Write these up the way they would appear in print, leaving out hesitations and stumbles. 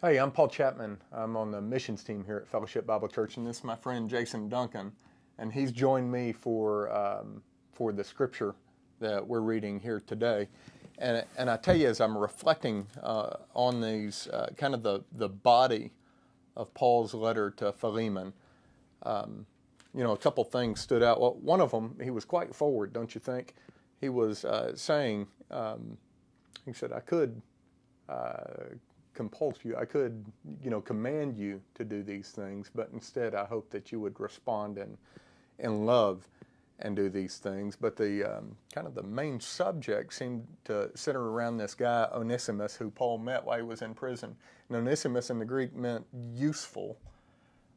Hey, I'm Paul Chapman. I'm on the missions team here at Fellowship Bible Church, and this is my friend Jason Duncan, and he's joined me for the scripture that we're reading here today. And I tell you, as I'm reflecting on these, kind of the body of Paul's letter to Philemon, a couple things stood out. Well, one of them, he was quite forward, don't you think? He was saying, he said, I could compulse you. I could, command you to do these things, but instead I hope that you would respond in love and do these things. But the kind of the main subject seemed to center around this guy, Onesimus, who Paul met while he was in prison. And Onesimus in the Greek meant useful.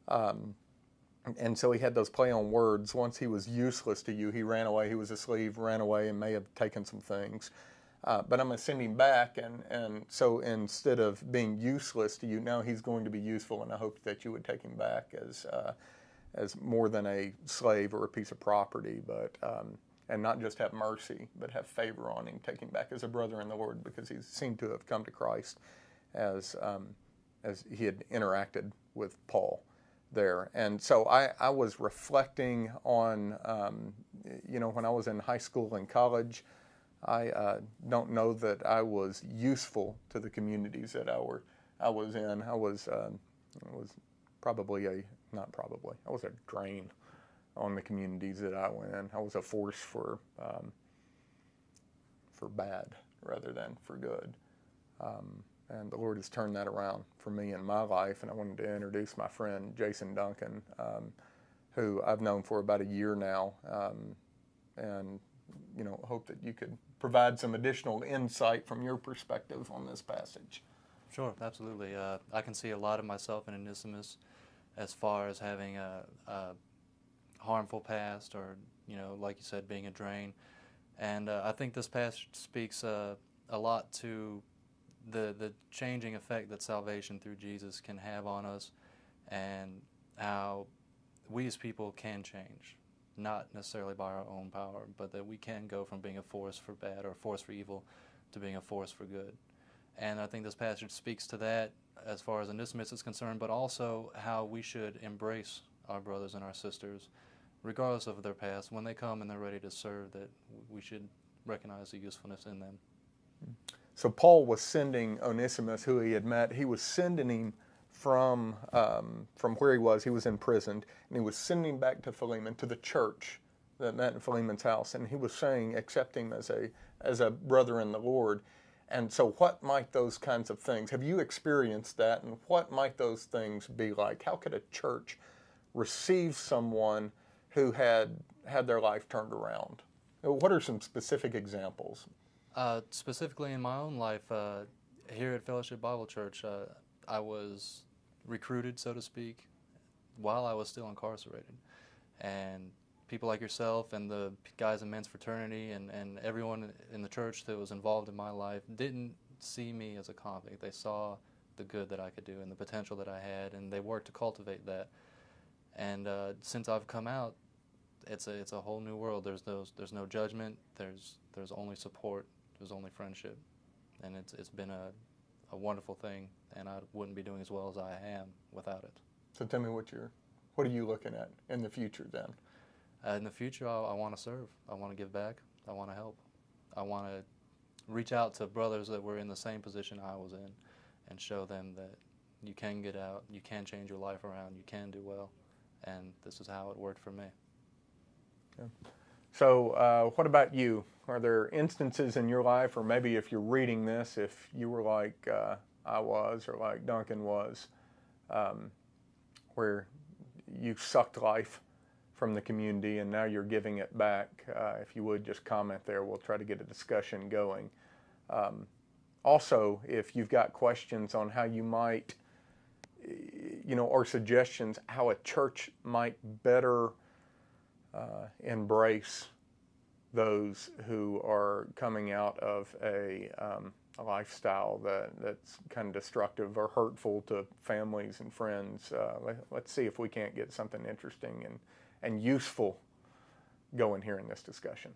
And so he had those play on words. Once he was useless to you, he ran away, he was a slave, ran away, and may have taken some things. But I'm going to send him back, and so instead of being useless to you, now he's going to be useful, and I hope that you would take him back as more than a slave or a piece of property, but and not just have mercy, but have favor on him, take him back as a brother in the Lord, because he seemed to have come to Christ as he had interacted with Paul there. And so I was reflecting on, when I was in high school and college, I don't know that I was useful to the communities that I was in. I was I was a drain on the communities that I went in. I was a force for bad rather than for good. And the Lord has turned that around for me in my life. And I wanted to introduce my friend Jason Duncan, who I've known for about a year now, and hope that you could provide some additional insight from your perspective on this passage. Sure, absolutely. I can see a lot of myself in Onesimus as far as having a harmful past, or, like you said, being a drain. And I think this passage speaks a lot to the changing effect that salvation through Jesus can have on us, and how we as people can change. Not necessarily by our own power, but that we can go from being a force for bad or a force for evil to being a force for good. And I think this passage speaks to that as far as Onesimus is concerned, but also how we should embrace our brothers and our sisters, regardless of their past. When they come and they're ready to serve, that we should recognize the usefulness in them. So Paul was sending Onesimus, who he had met, he was sending him from where he was. He was imprisoned, and he was sending him back to Philemon, to the church that met in Philemon's house. And he was saying, accept him as a brother in the Lord. And so what might those kinds of things, have you experienced that, and what might those things be like? How could a church receive someone who had their life turned around? What are some specific examples? Specifically in my own life, here at Fellowship Bible Church, I was recruited, so to speak, while I was still incarcerated. And people like yourself and the guys in men's fraternity and everyone in the church that was involved in my life didn't see me as a convict. They saw the good that I could do and the potential that I had, and they worked to cultivate that. And since I've come out, it's a whole new world. There's no judgment. There's only support. There's only friendship, and it's been a wonderful thing, and I wouldn't be doing as well as I am without it. So tell me what are you looking at in the future then? In the future, I want to serve. I want to give back. I want to help. I want to reach out to brothers that were in the same position I was in and show them that you can get out, you can change your life around, you can do well, and this is how it worked for me. Yeah. So what about you? Are there instances in your life, or maybe if you're reading this, if you were like I was or like Duncan was, where you sucked life from the community and now you're giving it back? If you would just comment there, we'll try to get a discussion going. Also, if you've got questions on how you might, or suggestions how a church might better embrace those who are coming out of a lifestyle that's kind of destructive or hurtful to families and friends. Let's see if we can't get something interesting and useful going here in this discussion.